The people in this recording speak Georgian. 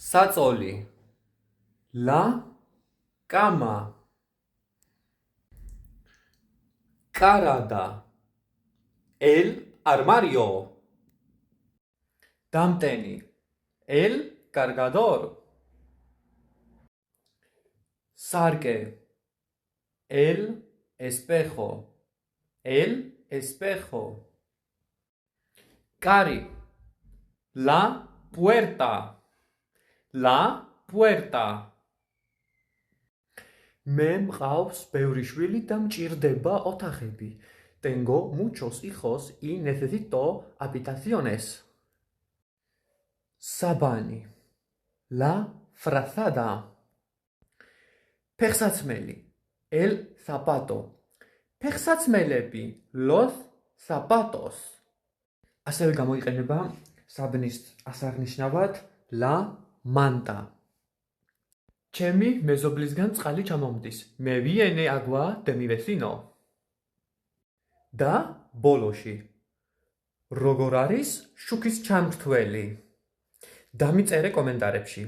საწოლი la cama carada el armario დამტენი el cargador სარკე el espejo კარი la puerta მე მყავს ბევრი შვილი და მჭირდება ოთახები tengo muchos hijos y necesito habitaciones საბანი la frazada ფეხსაცმელი el zapato ფეხსაცმელები los zapatos ასევე გამოიყენება საბნის ასაღნიშნავად la manta ჩემი მეზობლისგან წყალი ჩამომდის me viene agua de mi vecino და ბოლოში როგორ არის შუქის ჩამრთველი დამიწერე კომენტარებში